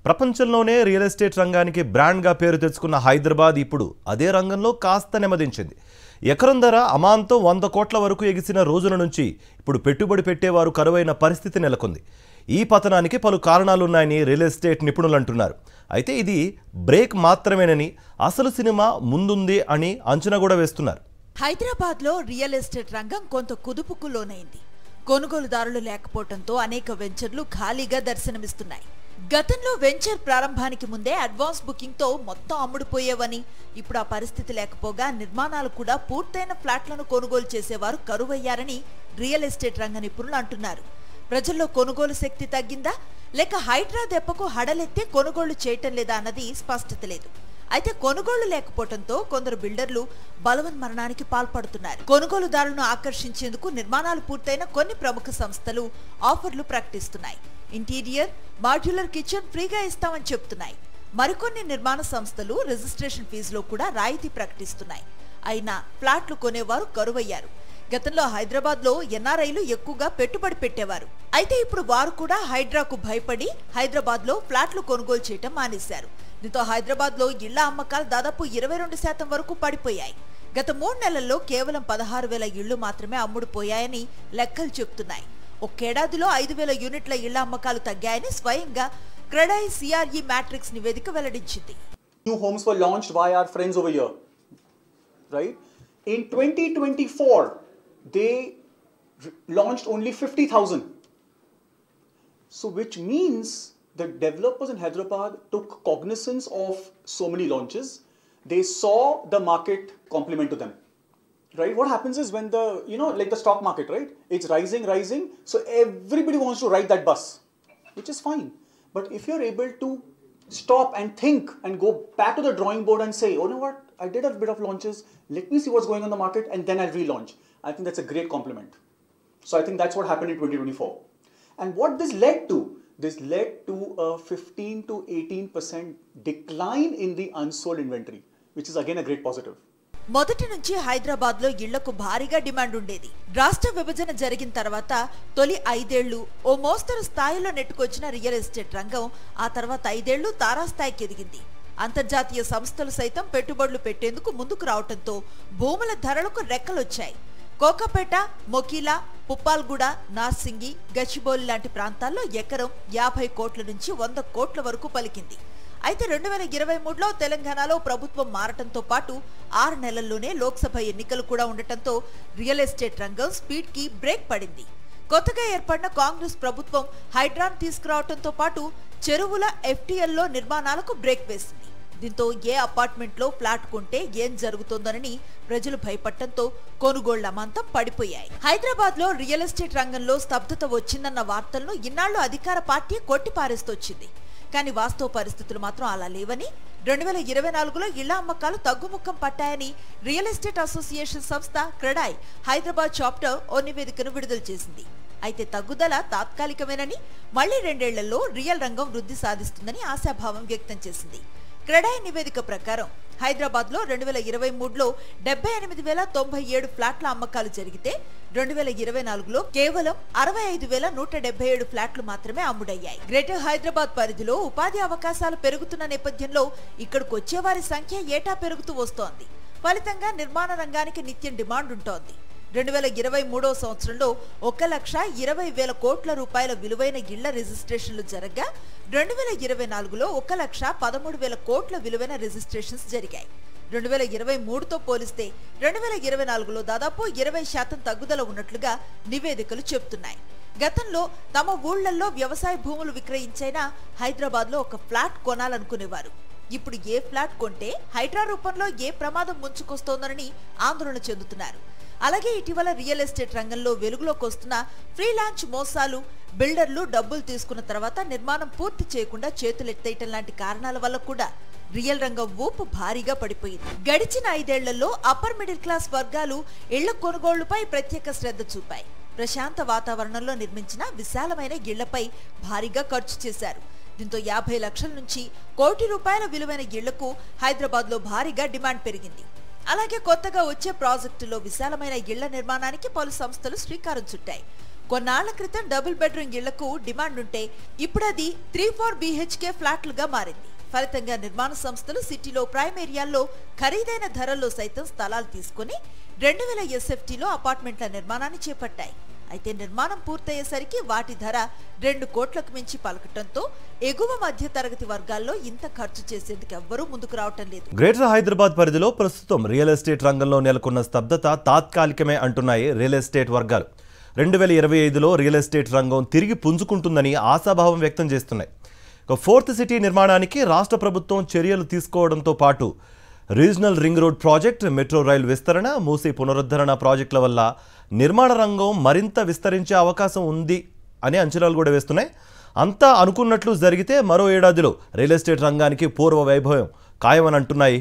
ప్రపంచంలోనే real estate రంగానికి బ్రాండ్గా పేరు తెచ్చుకున్న హైదరాబాద్ ఇప్పుడు అదే రంగంలో కాస్త నెమ్మదించింది. ఎకరం ధర అమాంతం 100 కోట్ల వరకు ఎగిసిన రోజుల నుంచి ఇప్పుడు పెట్టుబడి పెట్టేవారు కరువైన పరిస్థితి నెలకొంది. ఈ పతనానికి పలు కారణాలున్నాయని రియల్ ఎస్టేట్ నిపుణులు అంటున్నారు. అయితే ఇది బ్రేక్ మాత్రమేనని, అసలు సినిమా ముందుంది అని అంచనా కూడా వేస్తున్నారు. హైదరాబాద్లో రియల్ ఎస్టేట్ రంగం కొంత కుదుపుకు లోనైంది. కొనుగోలుదారులు లేకపోవడంతో అనేక వెంచర్లు ఖాళీగా దర్శనమిస్తున్నాయి. గతంలో వెంచర్ ప్రారంభానికి ముందే అడ్వాన్స్ బుకింగ్తో మొత్తం అమ్ముడుపోయేవని, ఇప్పుడు ఆ పరిస్థితి లేకపోగా నిర్మాణాలు కూడా పూర్తయిన ఫ్లాట్లను కొనుగోలు చేసేవారు కరువయ్యారని రియల్ ఎస్టేట్ రంగ నిపుణులు అంటున్నారు. ప్రజల్లో కొనుగోలు శక్తి తగ్గిందా, లేక హైడ్రా దెబ్బకు హడలెత్తి కొనుగోలు చేయటం లేదా అన్నది స్పష్టత లేదు. అయితే కొనుగోళ్లు లేకపోవడంతో కొందరు బిల్డర్లు బలవన్మరణానికి పాల్పడుతున్నారు. కొనుగోలుదారులను ఆకర్షించేందుకు నిర్మాణాలు పూర్తయిన కొన్ని ప్రముఖ సంస్థలు ఆఫర్లు ప్రకటిస్తున్నాయి. ఇంటీరియర్, మాడ్యులర్ కిచెన్ ఫ్రీగా ఇస్తామని చెప్తున్నాయి. మరికొన్ని నిర్మాణ సంస్థలు రిజిస్ట్రేషన్ ఫీజులో కూడా రాయితీ ప్రకటిస్తున్నాయి. అయినా ఫ్లాట్లు కొనేవారు కరువయ్యారు. గతంలో హైదరాబాద్ లో ఎన్ఆర్ఐలు ఎక్కువగా పెట్టుబడి పెట్టేవారు. అయితే ఇప్పుడు వారు కూడా హైడ్రాకు భయపడి హైదరాబాద్ లో ఫ్లాట్లు కొనుగోలు చేయటం మానేశారు. దీంతో హైదరాబాద్ లో ఇళ్ల అమ్మకాలు దాదాపు 22% వరకు పడిపోయాయి. గత 3 నెలల్లో కేవలం 16,000 ఇళ్లు మాత్రమే అమ్ముడుపోయాయని లెక్కలు చెప్తున్నాయి. ఒక్కేడాదిలో 5,000 యూనిట్ల ఇళ్ల అమ్మకాలు తగ్గాయని స్వయంగా క్రెడాయి సిఆర్ఈ మ్యాట్రిక్స్ నివేదిక వెల్లడించింది. New homes were launched by our friends over here, right? In 2024, they launched only 50,000. So which means the developers in Hyderabad took cognizance of so many launches. They saw the market complement to them. Right? What happens is when the, like the stock market, right? It's rising. So everybody wants to ride that bus, which is fine. But if you're able to stop and think and go back to the drawing board and say, oh, you know what? I did a bit of launches. Let me see what's going on in the market and then I'll relaunch. I think that's a great compliment. So I think that's what happened in 2024. And what this led to? This led to a 15 to 18% decline in the unsold inventory, which is again a great positive. మొదటి నుంచి హైదరాబాద్ లో ఇళ్లకు భారీగా demand ఉండేది. రాష్ట్ర విభజన జరిగిన తర్వాత తొలి 5 ఏళ్లు ఓ మోస్తరు స్థాయిలో నెట్టుకొచ్చిన రియల్ ఎస్టేట్ రంగం ఆ తర్వాత 5 ఏళ్లు తారాస్థాయికి ఎదిగింది. అంతర్జాతీయ సంస్థలు సైతం పెట్టుబడులు పెట్టేందుకు ముందుకు రావడంతో భూముల ధరలకు రెక్కలొచ్చాయి. కోకాపేట, మొకీలా, పుప్పాల్గూడ, నార్సింగి, గచ్చిబౌలి లాంటి ప్రాంతాల్లో ఎకరం 50 కోట్ల నుంచి 100 కోట్ల వరకు పలికింది. అయితే 2023లో తెలంగాణలో ప్రభుత్వం మారటంతో పాటు 6 నెలల్లోనే లోక్సభ ఎన్నికలు కూడా ఉండటంతో రియల్ ఎస్టేట్ రంగం స్పీడ్ కి బ్రేక్ పడింది. కొత్తగా ఏర్పడిన కాంగ్రెస్ ప్రభుత్వం హైడ్రాన్ తీసుకురావడంతో పాటు చెరువుల FTLలో నిర్మాణాలకు బ్రేక్ వేసింది. దీంతో ఏ అపార్ట్మెంట్ లో ఫ్లాట్ కొంటే ఏం జరుగుతోందనని ప్రజలు భయపడటంతో కొనుగోళ్ల అమాంతం పడిపోయాయి. హైదరాబాద్ లో రియల్ ఎస్టేట్ రంగంలో స్తబ్దత వచ్చిందన్న వార్తలను ఇన్నాళ్లు అధికార పార్టీ కొట్టిపారేస్తొచ్చింది. కానీ వాస్తవ పరిస్థితులు మాత్రం అలా లేవని, 2024లో ఇళ్ల అమ్మకాలు తగ్గుముఖం పట్టాయని రియల్ ఎస్టేట్ అసోసియేషన్ సంస్థ క్రెడాయి హైదరాబాద్ చాప్టర్ ఓ నివేదికను విడుదల చేసింది. అయితే తగ్గుదల తాత్కాలికమేనని, మళ్లీ 2 ఏళ్లలో రియల్ రంగం వృద్ధి సాధిస్తుందని ఆశాభావం వ్యక్తం చేసింది. క్రెడాయి నివేదిక ప్రకారం హైదరాబాద్ లో 2023లో 78,097 ఫ్లాట్ల అమ్మకాలు జరిగితే 2024లో కేవలం 65,177 ఫ్లాట్లు మాత్రమే అమ్ముడయ్యాయి. గ్రేటర్ హైదరాబాద్ పరిధిలో ఉపాధి అవకాశాలు పెరుగుతున్న నేపథ్యంలో ఇక్కడికి వచ్చేవారి సంఖ్య ఏటా పెరుగుతూ వస్తోంది. ఫలితంగా నిర్మాణ రంగానికి నిత్యం డిమాండ్ ఉంటోంది. 2023 సంవత్సరంలో 1,20,000 కోట్ల రూపాయల విలువైన ఇళ్ల రిజిస్ట్రేషన్లు జరగ్గా 2024లో 1,13,000 కోట్ల విలువైన రిజిస్ట్రేషన్స్ జరిగాయి. 2023తో పోలిస్తే 2024లో దాదాపు 20% తగ్గుదల ఉన్నట్లుగా నివేదికలు చెబుతున్నాయి. గతంలో తమ ఊళ్లలో వ్యవసాయ భూములు విక్రయించైనా హైదరాబాద్ లో ఒక ఫ్లాట్ కొనాలనుకునేవారు. ఇప్పుడు ఏ ఫ్లాట్ కొంటే హైడ్రా రూపంలో ఏ ప్రమాదం ముంచుకొస్తోందని ఆందోళన చెందుతున్నారు. అలాగే ఇటీవల రియల్ ఎస్టేట్ రంగంలో వెలుగులోకి వస్తున్న ఫ్రీలాన్స్ మోసాలు, బిల్డర్లు డబ్బులు తీసుకున్న తర్వాత నిర్మాణం పూర్తి చేయకుండా చేతులెత్తేయటం లాంటి కారణాల వల్ల కూడా రియల్ రంగం ఊపు భారీగా పడిపోయింది. గడిచిన 5 ఏళ్లలో అప్పర్ మిడిల్ క్లాస్ వర్గాలు ఇళ్ల కొనుగోళ్లపై ప్రత్యేక శ్రద్ధ చూపాయి. ప్రశాంత వాతావరణంలో నిర్మించిన విశాలమైన ఇళ్లపై భారీగా ఖర్చు చేశారు. దీంతో 50 లక్షల నుంచి 1 కోటి రూపాయల విలువైన ఇళ్లకు హైదరాబాద్ లో భారీగా డిమాండ్ పెరిగింది. అలాగే కొత్తగా వచ్చే ప్రాజెక్టులో విశాలమైన ఇళ్ల నిర్మాణానికి పలు సంస్థలు శ్రీకారం చుట్టాయి. కొన్నాళ్ల క్రితం డబుల్ బెడ్రూమ్ ఇళ్లకు డిమాండ్ ఉంటే ఇప్పుడు అది 3-4 BHK ఫ్లాట్లుగా మారింది. ఫలితంగా నిర్మాణ సంస్థలు సిటీలో ప్రైమ్ ఏరియాల్లో ఖరీదైన ధరల్లో సైతం స్థలాలు తీసుకుని 2000 SFTలో అపార్ట్మెంట్ల నిర్మాణాన్ని చేపట్టాయి. అయితే నిర్మాణం పూర్తయ్యేసరికి వాటి ధర 2 కోట్లకు మించి పలకటంతో ఎగువ మధ్య తరగతి వర్గాల్లో ఇంత ఖర్చు చేసేందుకు ఎవ్వరూ ముందుకు రావటం లేదు. గ్రేటర్ హైదరాబాద్ పరిధిలో ప్రస్తుతం రియల్ ఎస్టేట్ రంగంలో నెలకొన్న స్తబ్దత తాత్కాలికమే అంటున్నాయి రియల్ ఎస్టేట్ వర్గాలు. 2025లో రియల్ ఎస్టేట్ రంగం తిరిగి పుంజుకుంటుందని ఆశాభావం వ్యక్తం చేస్తున్నాయి. ఫోర్త్ సిటీ నిర్మాణానికి రాష్ట్ర ప్రభుత్వం చర్యలు తీసుకోవడంతో పాటు regional ring road project, metro rail విస్తరణ, మూసీ పునరుద్ధరణ ప్రాజెక్టుల వల్ల నిర్మాణ రంగం మరింత విస్తరించే అవకాశం ఉంది అనే అంచనాలు కూడా వేస్తున్నాయి. అంతా అనుకున్నట్లు జరిగితే మరో ఏడాదిలో రియల్ ఎస్టేట్ రంగానికి పూర్వ వైభవం ఖాయమని అంటున్నాయి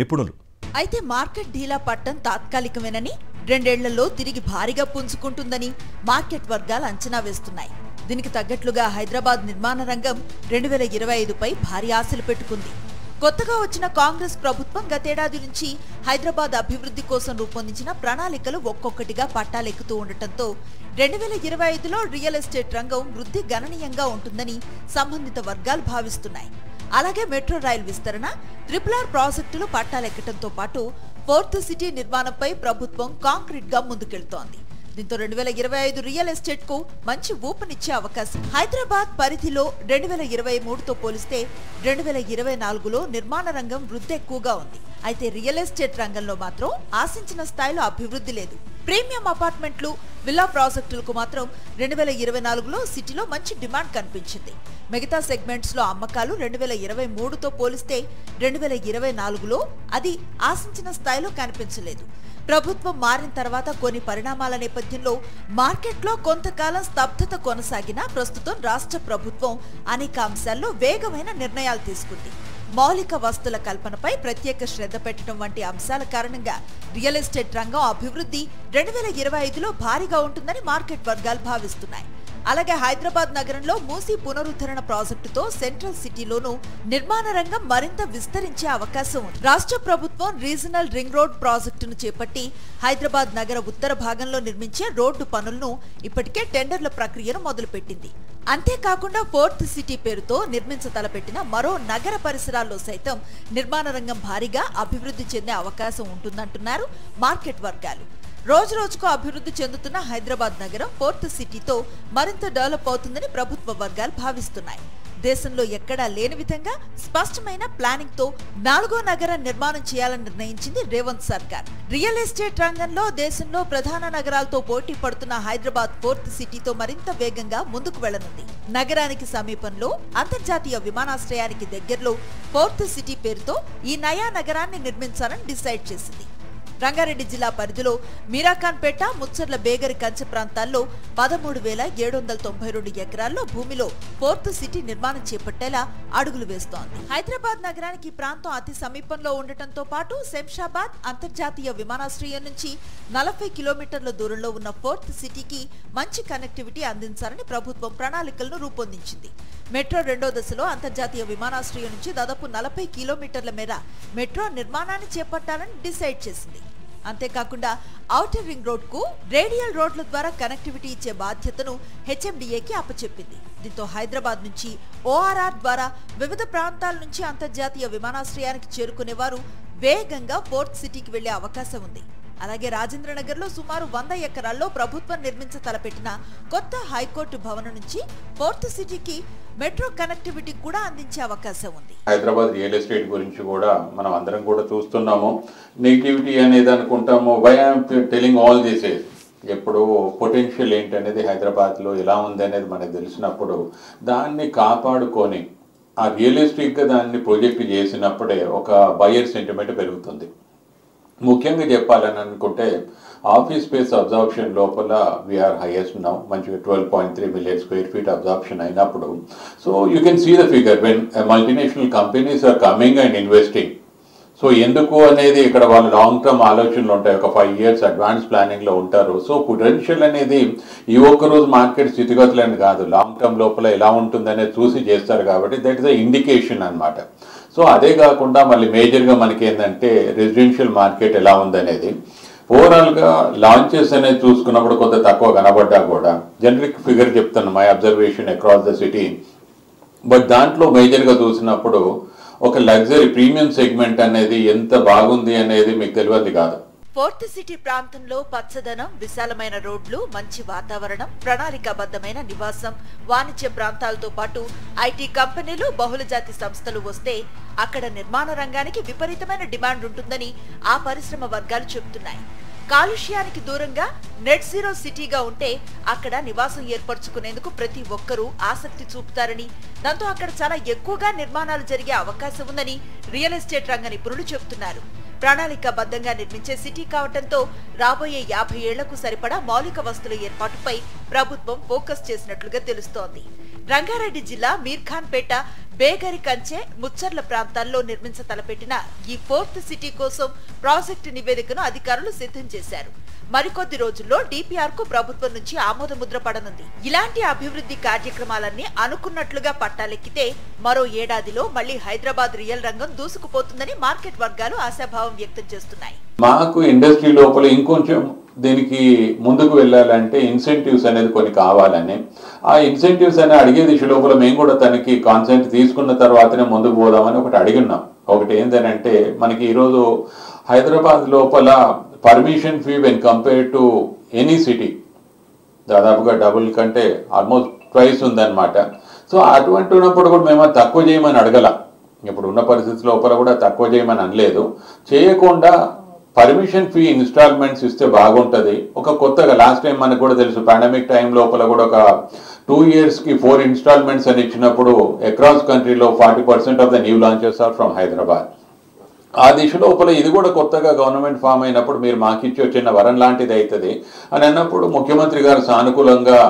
నిపుణులు. అయితే మార్కెట్ ఢీలా పట్టం తాత్కాలికమేనని 2 ఏళ్లలో తిరిగి భారీగా పుంజుకుంటుందని మార్కెట్ వర్గాలు అంచనా వేస్తున్నాయి. దీనికి తగ్గట్లుగా హైదరాబాద్ నిర్మాణ రంగం 2025పై భారీ ఆశలు పెట్టుకుంది. కొత్తగా వచ్చిన కాంగ్రెస్ ప్రభుత్వం గతేడాది నుంచి హైదరాబాద్ అభివృద్ధి కోసం రూపొందించిన ప్రణాళికలు ఒక్కొక్కటిగా పట్టాలెక్కుతూ ఉండటంతో 2025లో రియల్ ఎస్టేట్ రంగం వృద్ధి గణనీయంగా ఉంటుందని సంబంధిత వర్గాలు భావిస్తున్నాయి. అలాగే మెట్రో రైల్ విస్తరణ, RRR ప్రాజెక్టులు పట్టాలెక్కడంతో పాటు ఫోర్త్ సిటీ నిర్మాణంపై ప్రభుత్వం కాంక్రీట్ గా ముందుకెళ్తోంది. దీంతో 2025 రియల్ ఎస్టేట్ కు మంచి ఊపునిచ్చే అవకాశం. హైదరాబాద్ పరిధిలో 2023తో పోలిస్తే 2024లో నిర్మాణ రంగం వృద్ధి ఎక్కువగా ఉంది. అయితే రియల్ ఎస్టేట్ రంగంలో మాత్రం ఆశించిన స్థాయిలో అభివృద్ధి లేదు. ప్రీమియం అపార్ట్మెంట్లు, విల్లా ప్రాజెక్టులకు మాత్రం 2024లో సిటీలో మంచి డిమాండ్ కనిపించింది. మిగతా సెగ్మెంట్స్ లో అమ్మకాలు 2023తో పోలిస్తే 2024లో అది ఆశించిన స్థాయిలో కనిపించలేదు. ప్రభుత్వం మారిన తర్వాత కొన్ని పరిణామాల నేపథ్యంలో మార్కెట్లో కొంతకాలం స్తబ్దత కొనసాగినా ప్రస్తుతం రాష్ట్ర ప్రభుత్వం అనేక అంశాల్లో వేగమైన నిర్ణయాలు తీసుకుంది. మౌలిక వస్తువుల కల్పనపై ప్రత్యేక శ్రద్ధ పెట్టడం వంటి అంశాల కారణంగా రియల్ ఎస్టేట్ రంగం అభివృద్ధి 2025లో భారీగా ఉంటుందని మార్కెట్ వర్గాలు భావిస్తున్నాయి. అలాగే హైదరాబాద్ నగరంలో మూసీ పునరుద్ధరణ ప్రాజెక్టుతో సెంట్రల్ సిటీలోనూ నిర్మాణ రంగం మరింత విస్తరించే అవకాశం ఉంది. రాష్ట్ర ప్రభుత్వం రీజనల్ రింగ్ రోడ్ ప్రాజెక్టును చేపట్టి హైదరాబాద్ నగర ఉత్తర భాగంలో నిర్మించే రోడ్డు పనులను ఇప్పటికే టెండర్ల ప్రక్రియను మొదలుపెట్టింది. అంతేకాకుండా ఫోర్త్ సిటీ పేరుతో నిర్మించతలపెట్టిన మరో నగర పరిసరాల్లో సైతం నిర్మాణ రంగం భారీగా అభివృద్ధి చెందే అవకాశం ఉంటుందంటున్నారు మార్కెట్ వర్గాలు. రోజు రోజుకు అభివృద్ధి చెందుతున్న హైదరాబాద్ నగరం ఫోర్త్ సిటీతో మరింత డెవలప్ అవుతుందని ప్రభుత్వ వర్గాలు భావిస్తున్నాయి. దేశంలో ఎక్కడా లేని విధంగా స్పష్టమైన ప్లానింగ్ తో 4వ నగర నిర్మాణం చేయాలని నిర్ణయించింది రేవంత్ సర్కార్. రియల్ ఎస్టేట్ రంగంలో దేశంలో ప్రధాన నగరాలతో పోటీ పడుతున్న హైదరాబాద్ ఫోర్త్ సిటీతో మరింత వేగంగా ముందుకు వెళ్లనుంది. నగరానికి సమీపంలో అంతర్జాతీయ విమానాశ్రయానికి దగ్గరలో ఫోర్త్ సిటీ పేరుతో ఈ నయా నగరాన్ని నిర్మించాలని డిసైడ్ చేసింది. రంగారెడ్డి జిల్లా పరిధిలో మీరాఖాన్పేట, ముచ్చర్ల బేగరి కంచె ప్రాంతాల్లో 13,792 ఎకరాల్లో భూమిలో ఫోర్త్ సిటీ నిర్మాణం చేపట్టేలా అడుగులు వేస్తోంది. హైదరాబాద్ నగరానికి ఈ ప్రాంతం అతి సమీపంలో ఉండటంతో పాటు శంషాబాద్ అంతర్జాతీయ విమానాశ్రయం నుంచి 40 కిలోమీటర్ల దూరంలో ఉన్న ఫోర్త్ సిటీకి మంచి కనెక్టివిటీ అందించాలని ప్రభుత్వం ప్రణాళికలను రూపొందించింది. మెట్రో 2వ దశలో అంతర్జాతీయ విమానాశ్రయం నుంచి దాదాపు 40 కిలోమీటర్ల మేర మెట్రో నిర్మాణాన్ని చేపట్టాలని డిసైడ్ చేసింది. అంతేకాకుండా ఔటర్ రింగ్ రోడ్ కు రేడియల్ రోడ్ల ద్వారా కనెక్టివిటీ ఇచ్చే బాధ్యతను HMDAకి అప్పచెప్పింది. దీంతో హైదరాబాద్ నుంచి ORR ద్వారా వివిధ ప్రాంతాల నుంచి అంతర్జాతీయ విమానాశ్రయానికి చేరుకునేవారు వేగంగా ఫోర్త్ సిటీకి వెళ్లే అవకాశం ఉంది. అలాగే రాజేంద్రనగర్ లో సుమారు 100 ఎకరాల్లో ప్రభుత్వం నిర్మించ తలపెట్టిన కొత్త హైకోర్టు భవనం నుంచి ఫోర్త్ సిటీకి మెట్రో కనెక్టివిటీ కూడా అందించే అవకాశం ఉంది. హైదరాబాద్ రియల్ ఎస్టేట్ గురించి కూడా మనం అందరం కూడా చూస్తున్నాము. నెగిటివిటీ అనేది అనుకుంటాము. Why I'm telling all this is ఎప్పుడు పొటెన్షియల్ ఏంటనేది హైదరాబాద్లో ఎలా ఉంది అనేది మనకు తెలిసినప్పుడు దాన్ని కాపాడుకొని ఆ రియలిస్టిక్గా దాన్ని ప్రొజెక్ట్ చేసినప్పుడే ఒక బయర్ సెంటిమెంట్ పెరుగుతుంది. ముఖ్యంగా చెప్పాలని అనుకుంటే ఆఫీస్ స్పేస్ అబ్జార్ప్షన్ లోపల వీఆర్ హైయెస్ట్ నౌ, మంచిగా 12.3 మిలియన్ స్క్వేర్ ఫీట్ అబ్జార్ప్షన్ అయినప్పుడు. So you can see the figure when multinational companies are coming and investing. So ఎందుకు అనేది ఇక్కడ వాళ్ళు లాంగ్ టర్మ్ ఆలోచనలు ఉంటాయి, ఒక 5 years అడ్వాన్స్ ప్లానింగ్లో ఉంటారు. సో పొటెన్షియల్ అనేది ఈ ఒక్కరోజు మార్కెట్ స్థితిగతులని కాదు, లాంగ్ టర్మ్ లోపల ఎలా ఉంటుందనేది చూసి చేస్తారు. కాబట్టి దట్ ఇస్ ద ఇండికేషన్ అనమాట. సో అదే కాకుండా మళ్ళీ మేజర్గా మనకి ఏంటంటే రెసిడెన్షియల్ మార్కెట్ ఎలా ఉందనేది ఓవరాల్గా లాంచెస్ అనేది చూసుకున్నప్పుడు కొంత తక్కువ కనబడ్డా కూడా జనరిక్ ఫిగర్ చెప్తాను my observation across the city. But దాంట్లో మేజర్గా చూసినప్పుడు ఒక లగ్జరీ ప్రీమియం సెగ్మెంట్ అనేది ఎంత బాగుంది అనేది మీకు తెలియదు కాదు. ఫోర్త్ సిటీ ప్రాంతంలో పచ్చదనం, విశాలమైన రోడ్లు, మంచి వాతావరణం, ప్రణాళికాబద్ధమైన నివాసం, వాణిజ్య ప్రాంతాలతో పాటు ఐటీ కంపెనీలు, బహుళజాతి సంస్థలు వస్తే అక్కడ నిర్మాణ రంగానికి విపరీతమైన డిమాండ్ ఉంటుందని ఆ పరిశ్రమ వర్గాలు చెబుతున్నాయి. కాలుష్యానికి దూరంగా నెట్ జీరో సిటీగా ఉంటే అక్కడ నివాసం ఏర్పరచుకునేందుకు ప్రతి ఒక్కరూ ఆసక్తి చూపుతారని, దాంతో అక్కడ చాలా ఎక్కువగా నిర్మాణాలు జరిగే అవకాశం ఉందని రియల్ ఎస్టేట్ రంగ నిపుణులు చెబుతున్నారు. ప్రణాళికాబద్ధంగా నిర్మించే సిటీ కావడంతో రాబోయే 50 ఏళ్లకు సరిపడా మౌలిక వస్తువుల ఏర్పాటుపై ప్రభుత్వం ఫోకస్ చేసినట్లుగా తెలుస్తోంది. రంగారెడ్డి జిల్లా మీర్ఖాన్పేట, బేగరి కంచె, ముచ్చర్ల ప్రాంతాల్లో నిర్మించ తలపెట్టిన ఈ ఫోర్త్ సిటీ కోసం ప్రాజెక్టు నివేదికను అధికారులు సిద్ధం చేశారు. మరికొద్ది రోజుల్లో డిపిఆర్ కు ప్రభుత్వం నుంచి ఆమోద ముద్ర పడనుంది. ఇలాంటి అభివృద్ధి కార్యక్రమాలన్నీ అనుకున్నట్లుగా పట్టాలెక్కితే మరో ఏడాదిలో మళ్లీ హైదరాబాద్ రియల్ రంగం దూసుకుపోతుందని మార్కెట్ వర్గాలు ఆశాభావం వ్యక్తం చేస్తున్నాయి. మాకు ఇండస్ట్రీ లోపల ఇంకొంచెం దీనికి ముందుకు వెళ్ళాలంటే ఇన్సెంటివ్స్ అనేది కొన్ని కావాలని, ఆ ఇన్సెంటివ్స్ అనే అడిగే దిశ లోపల మేము కూడా తనకి కాన్సెంట్ తీసుకున్న తర్వాతనే ముందుకు పోదామని ఒకటి అడిగినాం. ఒకటి ఏంటంటే మనకి ఈరోజు హైదరాబాద్ లోపల permission fee when compare to any city దాదాపుగా డబుల్ కంటే ఆల్మోస్ట్ ట్వైస్ ఉందన్నమాట. సో అటువంటి ఉన్నప్పుడు కూడా మేము తక్కువ చేయమని అడగల. ఇప్పుడు ఉన్న పరిస్థితి లోపల కూడా తక్కువ చేయమని అనలేదు. చేయకుండా పర్మిషన్ ఫీ ఇన్స్టాల్మెంట్స్ ఇస్తే బాగుంటుంది. ఒక కొత్తగా లాస్ట్ టైం మనకు కూడా తెలుసు పాండమిక్ టైం లోపల కూడా ఒక 2 yearsకి 4 ఇన్స్టాల్మెంట్స్ అని ఇచ్చినప్పుడు అక్రాస్ కంట్రీలో 40% of the new launches are from Hyderabad. ఆ దిశ లోపల ఇది కూడా కొత్తగా గవర్నమెంట్ ఫామ్ అయినప్పుడు మీరు మాకిచ్చే చిన్న వరం లాంటిది అవుతుంది అని అన్నప్పుడు ముఖ్యమంత్రి గారు సానుకూలంగా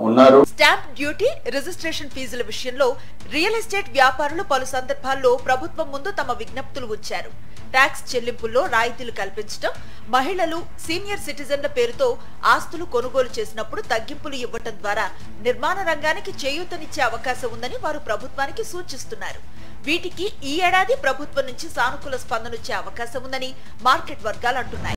ఉన్నారు. స్టాంప్ డ్యూటీ, రిజిస్ట్రేషన్ ఫీజుల విషయంలో రియల్ ఎస్టేట్ వ్యాపారులు పలు సందర్భాల్లో ప్రభుత్వం ముందు తమ విజ్ఞప్తులు ఉంచారు. ట్యాక్స్ చెల్లింపుల్లో రాయితీలు కల్పించడం, మహిళలు, సీనియర్ సిటిజన్ల పేరుతో ఆస్తులు కొనుగోలు చేసినప్పుడు తగ్గింపులు ఇవ్వటం ద్వారా నిర్మాణ రంగానికి చేయూతనిచ్చే అవకాశం ఉందని వారు ప్రభుత్వానికి సూచిస్తున్నారు. వీటికి ఈ ఏడాది ప్రభుత్వం నుంచి సానుకూల స్పందన వచ్చే అవకాశం ఉందని మార్కెట్ వర్గాలు అంటున్నాయి.